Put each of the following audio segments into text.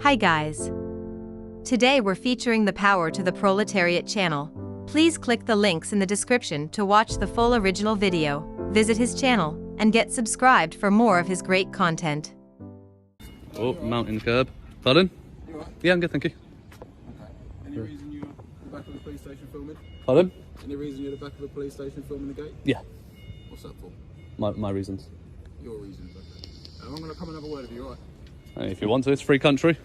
Hi guys. Today we're featuring the power to the Proletariat channel. Please click the links in the description to watch the full original video, visit his channel, and get subscribed for more of his great content. Oh, mountain curb. Pardon? You alright? Yeah, I'm good, thank you. Okay. Any reason you're the back of the police station filming? Pardon? Any reason you're the back of the police station filming the gate? Yeah, What's that for? my reasons. Your reasons, okay. I'm going to come and have a word with you, alright? If you want to, it's free country.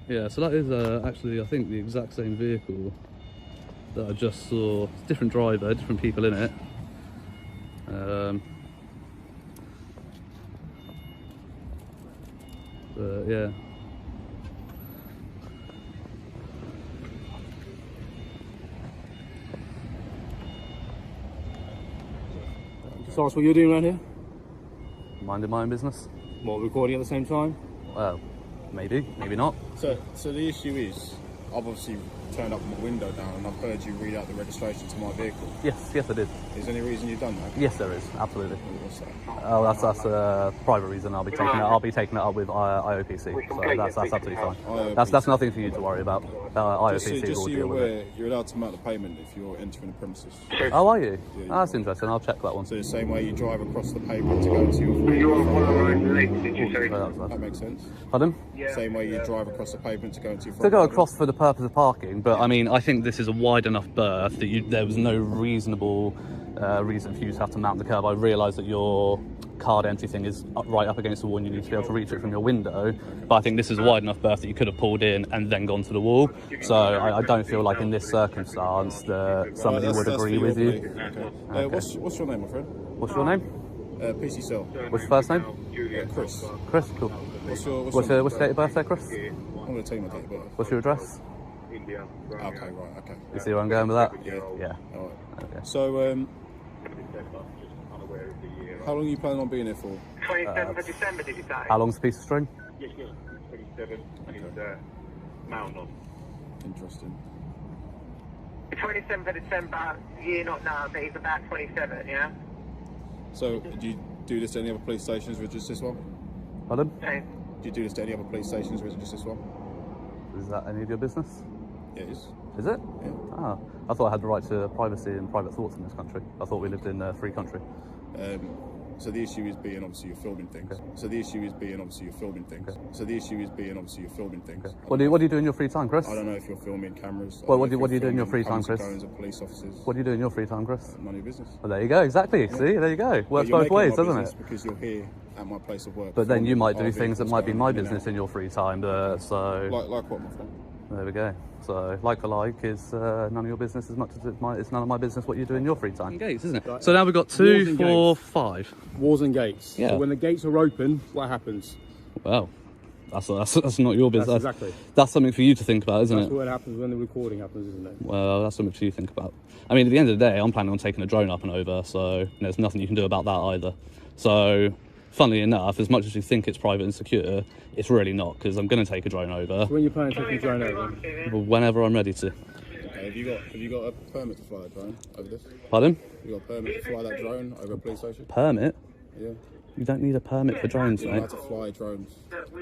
Yeah, so that is actually, I think, the exact same vehicle that I just saw. Different driver, different people in it. But yeah. So that's what you're doing around here? Minding my own business. What, recording at the same time? Well, maybe, maybe not. So the issue is, I've obviously turned up my window down and I've heard you read out the registration to my vehicle. Yes, I did. Is there any reason you've done that? Yes, there is, absolutely. What's that? Oh, that's a private reason. I'll be taking it up with IOPC, so that's absolutely fine. IOPC. That's nothing for you to worry about. IOPC Just will so deal you're with aware, it. you're allowed to mount the payment if you're entering the premises. Oh, are you? Yeah, Oh, that's interesting. I'll check that one. So the same way you drive across the pavement to go to your That makes sense. Pardon? Same way you drive across the pavement to go into your To go across for the purpose of parking, but I mean, I think this is a wide enough berth that there was no reasonable reason for you to have to mount the curb. I realise that your card entry thing is right up against the wall and you need to be able to reach it from your window, but I think this is a wide enough berth that you could have pulled in and then gone to the wall. So I don't feel like in this circumstance that somebody would agree with you. Okay. What's your name, my friend? What's your name? PC Cell. What's your first name? Chris. Chris, cool. What's your What's your date of birth there, Chris? I'm going to tell you my date of birth. What's your address? Okay, right, okay. You see where I'm going with that? Yeah. Yeah. All right. Okay. So, how long are you planning on being here for? 27th of December, did you say? How long's a piece of string? Yes, 27, and it's mound on. Interesting. The 27th of December, year not now, but it's about 27, yeah? So, do you do this to any other police stations or just this one? Pardon? Okay. Do you do this to any other police stations or is it just this one? Is that any of your business? It is. Is it? Yeah. Ah, I thought I had the right to privacy and private thoughts in this country. I thought we lived in a free country. So the issue is being obviously you're filming things. Okay. So the issue is being obviously you're filming things. Okay. So the issue is being obviously you're filming things. Okay. What do you do in your free time, Chris? I don't know if you're filming cameras. Well, what do you do in your free time, Chris? Of police officers. What do you do in your free time, Chris? None of your business. Well, there you go. Exactly. Yeah. See, there you go. Works You're both making ways, my doesn't business it? Because you're here at my place of work. But then you might do our things that vehicles might be going my in and business out. in your free time. So Like what, my friend? there we go. So like for like is none of your business as much as it's none of my business what you do in your free time. Gates, isn't it? Right. So now we've got Walls 2, and 4, gates. 5. Walls and gates. Yeah. So when the gates are open, what happens? Well, that's not your business. Exactly. That's something for you to think about, isn't That's it? what happens when the recording happens, isn't it? Well, that's something for you to think about. I mean, at the end of the day, I'm planning on taking a drone up and over, so there's nothing you can do about that either. So, funnily enough, as much as you think it's private and secure, it's really not, because I'm going to take a drone over So when you're planning to take the drone over? whenever I'm ready to. Okay, have you got a permit to fly a drone over this? Pardon? You got a permit to fly that drone over a police station? Permit? Yeah. You don't need a permit for drones, You're mate. allowed to fly drones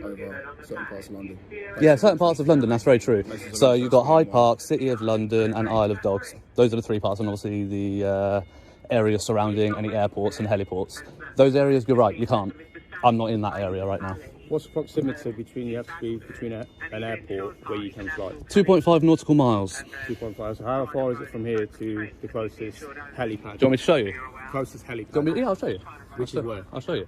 over certain parts of London. Yeah, certain parts of London, that's very true. So you've got Hyde Park, City of London and Isle of Dogs. Those are the 3 parts, and obviously the areas surrounding any airports and heliports. Those areas, you're right, you can't. I'm not in that area right now. What's the proximity between you have to be between an airport where you can fly? 2.5 nautical miles. 2.5. So how far is it from here to the closest helipad? Do you want me to show you? Closest helipad. Do you want me? Yeah, I'll show you. Which is where? I'll show you.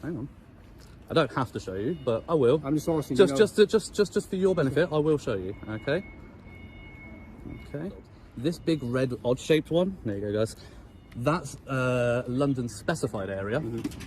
Hang on. I don't have to show you, but I will. I'm just asking. Just for your benefit, I will show you. Okay. Okay. This big red odd-shaped one. There you go, guys. That's London's specified area.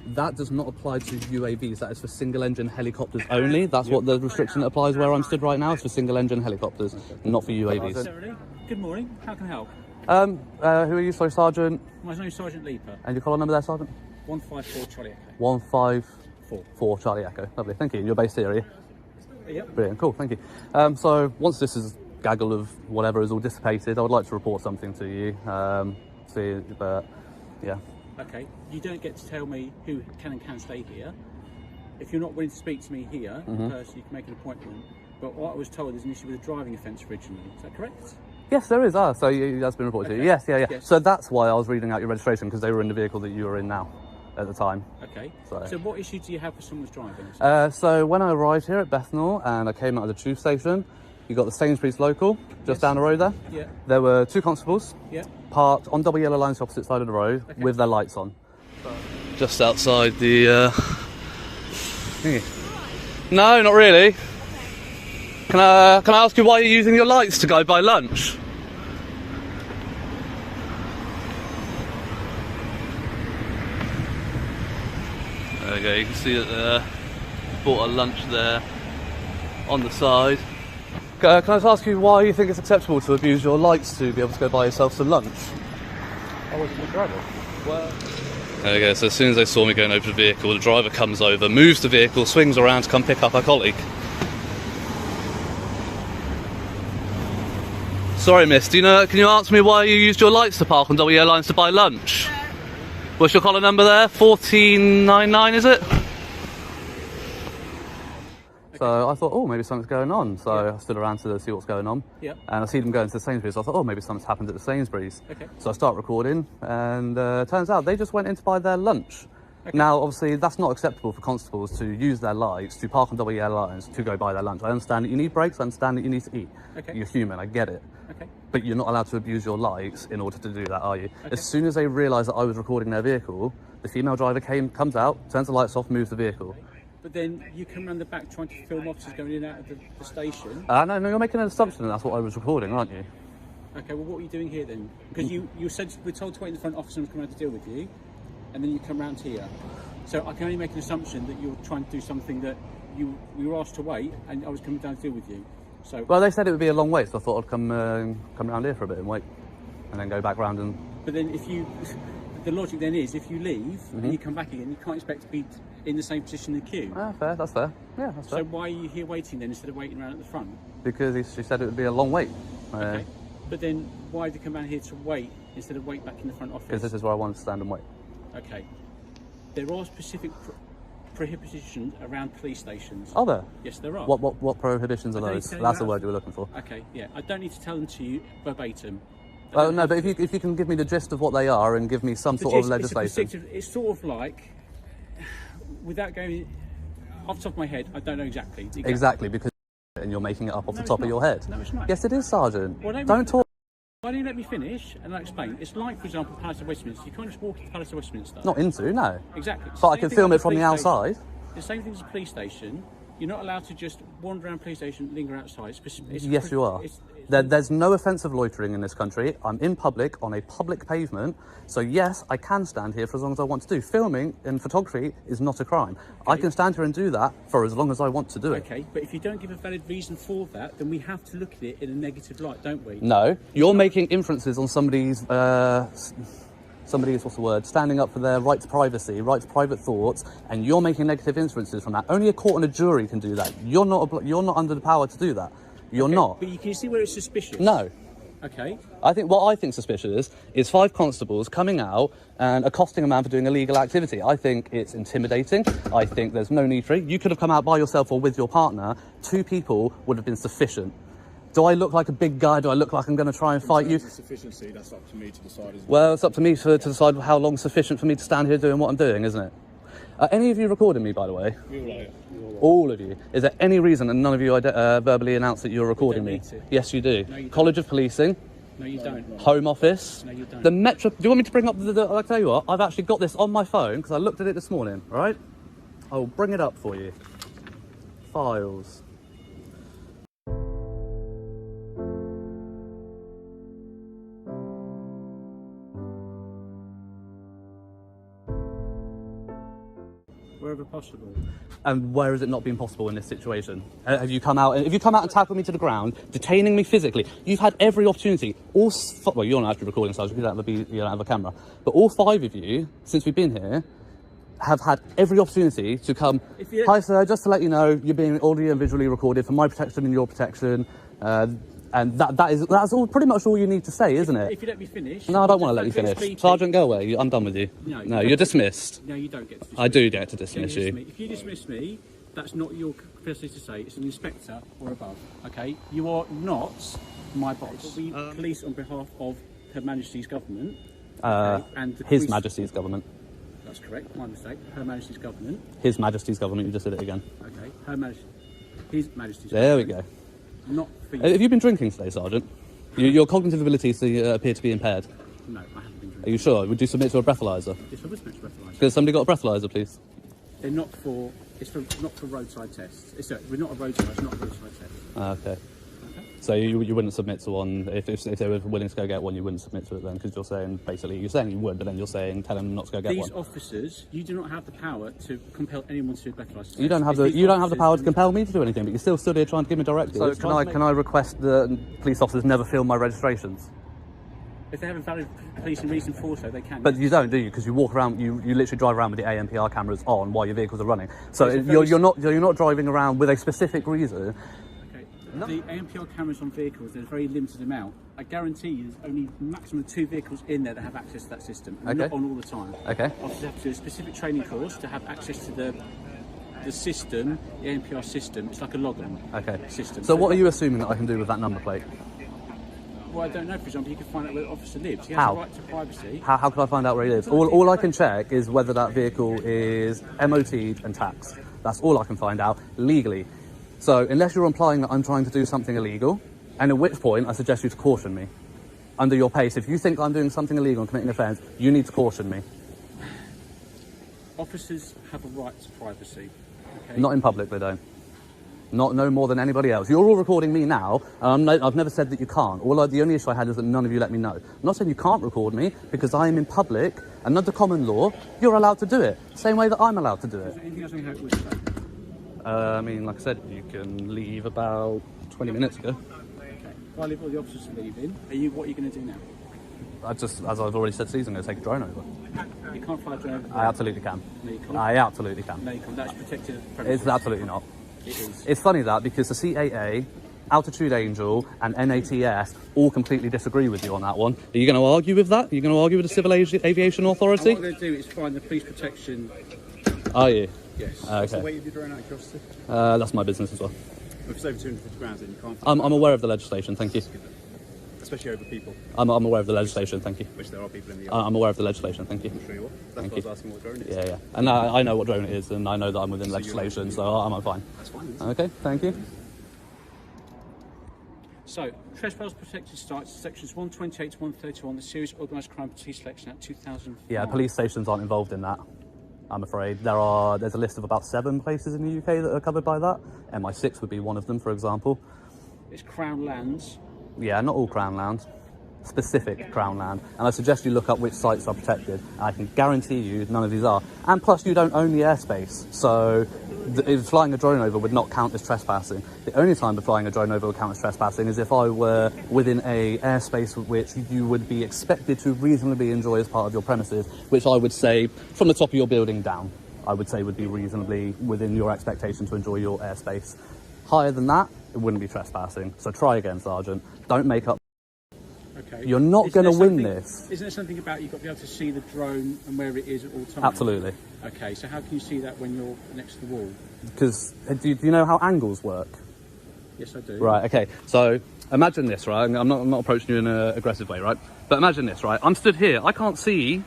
That does not apply to UAVs. That is for single-engine helicopters only. That's what the restriction that applies where I'm stood right now. It's for single-engine helicopters, not for UAVs. Good morning. How can I help? Who are you? Sorry, Sergeant. My name's Sergeant Leaper. And your collar number there, Sergeant? 154 Charlie Echo. 154 Charlie Echo. Lovely. Thank you. You're based here, are you? Yep. Brilliant. Cool. Thank you. So once this is gaggle of whatever is all dissipated, I would like to report something to you. But yeah. Okay. You don't get to tell me who can and can't stay here. if you're not willing to speak to me here, in person, you can make an appointment. But what I was told is an issue with a driving offence originally. Is that correct? Yes, there is. So that's been reported to you. Yes, yeah. Yes. So that's why I was reading out your registration, because they were in the vehicle that you were in now at the time. Okay. So what issue do you have with someone's driving? So when I arrived here at Bethnal and I came out of the tube station, you got the Sainsbury's local just down the road there. Yeah. There were two constables Yeah. parked on double yellow lines, the opposite side of the road, with their lights on. Just outside the thingy. No, not really. Can I ask you why you're using your lights to go buy lunch? There we go, you can see it there. Bought a lunch there on the side. Can I just ask you why you think it's acceptable to abuse your lights to be able to go buy yourself some lunch? I wasn't the driver. Well, there we go, so as soon as they saw me going over the vehicle, the driver comes over, moves the vehicle, swings around to come pick up our colleague. Sorry miss, can you answer me why you used your lights to park on double yellow lines to buy lunch? What's your collar number there? 1499, is it? So I thought, oh, maybe something's going on. So I stood around to see what's going on. Yeah. And I see them going to the Sainsbury's. So I thought, oh, maybe something's happened at the Sainsbury's. Okay. So I start recording, and turns out they just went in to buy their lunch. Okay. Now, obviously, that's not acceptable for constables to use their lights to park on double yellow lines to go buy their lunch. I understand that you need breaks. I understand that you need to eat. Okay. You're human. I get it. Okay. But you're not allowed to abuse your lights in order to do that, are you? Okay. As soon as they realised that I was recording their vehicle, the female driver comes out, turns the lights off, moves the vehicle. But then you come around the back trying to film officers going in and out of the station. No, you're making an assumption that that's what I was recording, aren't you? Okay, well, what are you doing here then? Because you said we're told to wait in the front, officer was coming around to deal with you, and then you come round here. So I can only make an assumption that you're trying to do something that we were asked to wait, and I was coming down to deal with you. So. Well, they said it would be a long wait, so I thought I'd come around here for a bit and wait, and then go back round and. But then the logic then is if you leave and you come back again, you can't expect to be in the same position in the queue. Ah, fair. That's fair. Yeah, that's fair. So why are you here waiting then instead of waiting around at the front? Because she said it would be a long wait. Okay. But then why did you come down here to wait instead of wait back in the front office? Because this is where I wanted to stand and wait. Okay. There are specific prohibitions around police stations. Are there? Yes, there are. What prohibitions are those? That's the word you were looking for. Okay, yeah. I don't need to tell them to you verbatim. Well, no, but if you can give me the gist of what they are and give me some sort of legislation. It's sort of like, without going off the top of my head, I don't know exactly. Exactly, because and you're making it up off the top of your head. No, it's not. Yes, it is, Sergeant. Well, don't talk. Why don't you let me finish and I'll explain? It's like, for example, Palace of Westminster. You can't just walk into Palace of Westminster. Not into, no. Exactly. But I can film it from the outside. The same thing as a police station. You're not allowed to just wander around police station, linger outside. Yes, you are. There's no offensive loitering in this country. I'm in public, on a public pavement. So yes, I can stand here for as long as I want to do. Filming and photography is not a crime. Okay. I can stand here and do that for as long as I want to do it. Okay, but if you don't give a valid reason for that, then we have to look at it in a negative light, don't we? No, you're making inferences on somebody's, what's the word, standing up for their right to privacy, right to private thoughts, and you're making negative inferences from that. Only a court and a jury can do that. You're not under the power to do that. You're not. But you can see where it's suspicious. No. Okay. What I think suspicious is 5 constables coming out and accosting a man for doing illegal activity. I think it's intimidating. I think there's no need for it. You could have come out by yourself or with your partner. 2 people would have been sufficient. Do I look like a big guy? Do I look like I'm going to try and fight you? Sufficiency, that's up to me to decide. Well, it's up to me to decide how long is sufficient for me to stand here doing what I'm doing, isn't it? Are any of you recording me, by the way? All of you. Is there any reason that none of you verbally announced that you're recording me? Yes, you do. No, you College don't. of Policing. No, you don't. Home Office. No, you don't. The Metro. Do you want me to bring up I'll tell you what, I've actually got this on my phone because I looked at it this morning, all right? I'll bring it up for you. Files. Wherever possible. And where has it not been possible in this situation? Have you come out? If you come out and tackled me to the ground, detaining me physically, you've had every opportunity. Well, you're not actually recording, so you don't have a camera. But all 5 of you, since we've been here, have had every opportunity to come. Hi, sir. Just to let you know, you're being audio and visually recorded for my protection and your protection. And And that's all pretty much all you need to say, isn't it? If you let me finish... No, I don't want to let you finish finish. speaking. Sergeant, go away. I'm done with you. No, you're dismissed. No, you don't get to dismiss I do get to dismiss me. you. If you dismiss me, that's not your capacity to say. It's an inspector or above, okay? You are not my boss. We police on behalf of Her Majesty's government. Okay? And His Majesty's government. That's correct, my mistake. Her Majesty's government. His Majesty's government, you just said it again. Okay, Her Majesty. His Majesty's There we government. go. Not for you. Have you been drinking today, Sergeant? Your cognitive abilities appear to be impaired. No, I haven't been drinking. Are you sure? Would you submit to a breathalyzer? Yes, I was meant to breathalyzer. Could somebody got a breathalyzer, please? They're not for... not for roadside tests. We're not a roadside. It's not a roadside test. Okay. So you wouldn't submit to one if they were willing to go get one. You wouldn't submit to it then, because you're saying you would, but then you're saying tell them not to go get one. These officers, you do not have the power to compel anyone to do a breathalyzer test. You don't have the power to compel me to do anything, but you're still stood here trying to give me directives. So can I request that police officers never film my registrations? If they have a valid policing reason for so, they can. But you don't, do you? Because you walk around, you literally drive around with the ANPR cameras on while your vehicles are running. So you're not driving around with a specific reason. No. The ANPR cameras on vehicles, there's a very limited amount. I guarantee you there's only maximum 2 vehicles in there that have access to that system. And not on all the time. Okay. Officers have to do a specific training course to have access to the system, the ANPR system. It's like a login system. So what are you assuming that I can do with that number plate? Well, I don't know. For example, you can find out where the officer lives. He has a right to privacy. How can I find out where he lives? All I can check is whether that vehicle is MOT'd and taxed. That's all I can find out legally. So unless you're implying that I'm trying to do something illegal, and at which point I suggest you to caution me. Under your pace, if you think I'm doing something illegal and committing an offence, you need to caution me. Officers have a right to privacy. Okay? Not in public, they don't. No more than anybody else. You're all recording me now, and I've never said that you can't. The only issue I had is that none of you let me know. I'm not saying you can't record me, because I am in public, and under common law, you're allowed to do it. Same way that I'm allowed to do it. Is there anything else I can help with? I mean, like I said, you can leave about 20 minutes ago. Okay. If I leave all the officers leaving, what are you going to do now? As I've already said, Susan, I'm going to take a drone over. You can't fly a drone over. I absolutely can. No, you can't. I absolutely can. No, you can't. That's protected premises. It's absolutely not. It is. It's funny that, because the CAA, Altitude Angel, and NATS all completely disagree with you on that one. Are you going to argue with that? Are you going to argue with the Civil Aviation Authority? And what I'm going to do is find the police protection. Are you? Yes. Okay. What's the weight of your drone out of curiosity? That's my business as well. If it's over 250 grams, then you can't. I'm aware of the legislation, thank you. Especially over people. I'm aware of the legislation, thank you. Which there are people in the I'm aware of the legislation, thank you. I'm sure you are. That's Thank why I you. was asking what drone it is. Yeah. And I know what drone it is, and I know that I'm within legislation, so I'm fine. That's fine. Okay, thank you. So, Trespass Protected Sites, sections 128 to 131, the Serious Organised Crime Police Selection Act 2005. Yeah, police stations aren't involved in that, I'm afraid. There's a list of about 7 places in the UK that are covered by that. MI6 would be one of them, for example. It's Crown Lands. Yeah, not all Crown Land. Specific Crown Land. And I suggest you look up which sites are protected. I can guarantee you none of these are. And plus, you don't own the airspace. So flying a drone over would not count as trespassing. The only time that flying a drone over would count as trespassing is if I were within a airspace which you would be expected to reasonably enjoy as part of your premises, which I would say from the top of your building down, I would say would be reasonably within your expectation to enjoy your airspace. Higher than that, it wouldn't be trespassing. So try again, Sergeant. Don't make up. Okay. You're not going to win this. Isn't there something about you've got to be able to see the drone and where it is at all times? Absolutely. Okay, so how can you see that when you're next to the wall? Because do you know how angles work? Yes, I do. Right, okay. So imagine this, right? I'm not approaching you in an aggressive way, right? But imagine this, right? I'm stood here. I can't see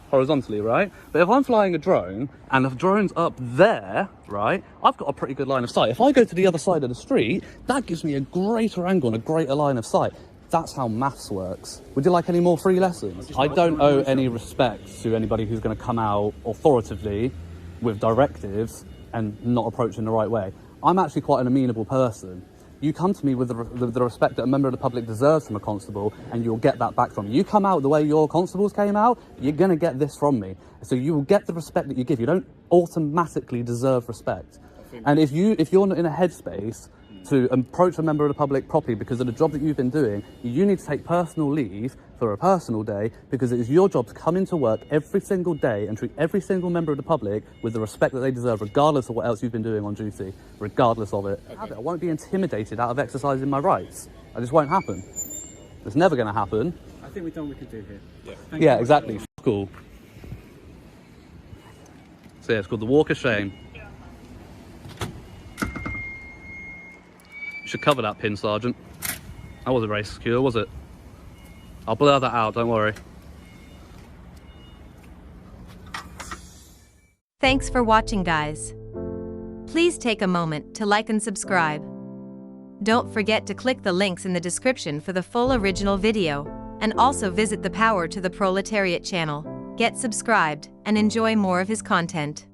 horizontally, right? But if I'm flying a drone and the drone's up there, right, I've got a pretty good line of sight. If I go to the other side of the street, that gives me a greater angle and a greater line of sight. That's how maths works. Would you like any more free lessons? I don't owe any respect to anybody who's going to come out authoritatively with directives and not approach in the right way. I'm actually quite an amenable person. You come to me with the respect that a member of the public deserves from a constable, and you'll get that back from me. You come out the way your constables came out, you're going to get this from me. So you will get the respect that you give. You don't automatically deserve respect. And if you're not in a headspace to approach a member of the public properly because of the job that you've been doing, you need to take personal leave for a personal day, because it is your job to come into work every single day and treat every single member of the public with the respect that they deserve, regardless of what else you've been doing on duty, regardless of it. Okay. I won't be intimidated out of exercising my rights. It just won't happen. It's never going to happen. I think we've done what we can do here. Yeah. Thank you. Yeah, exactly. Cool. So yeah, it's called the Walk of Shame. You should cover that pin, Sergeant. That wasn't very secure, was it? I'll blur that out, don't worry. Thanks for watching, guys. Please take a moment to like and subscribe. Don't forget to click the links in the description for the full original video, and also visit the Power to the Proletariat channel. Get subscribed and enjoy more of his content.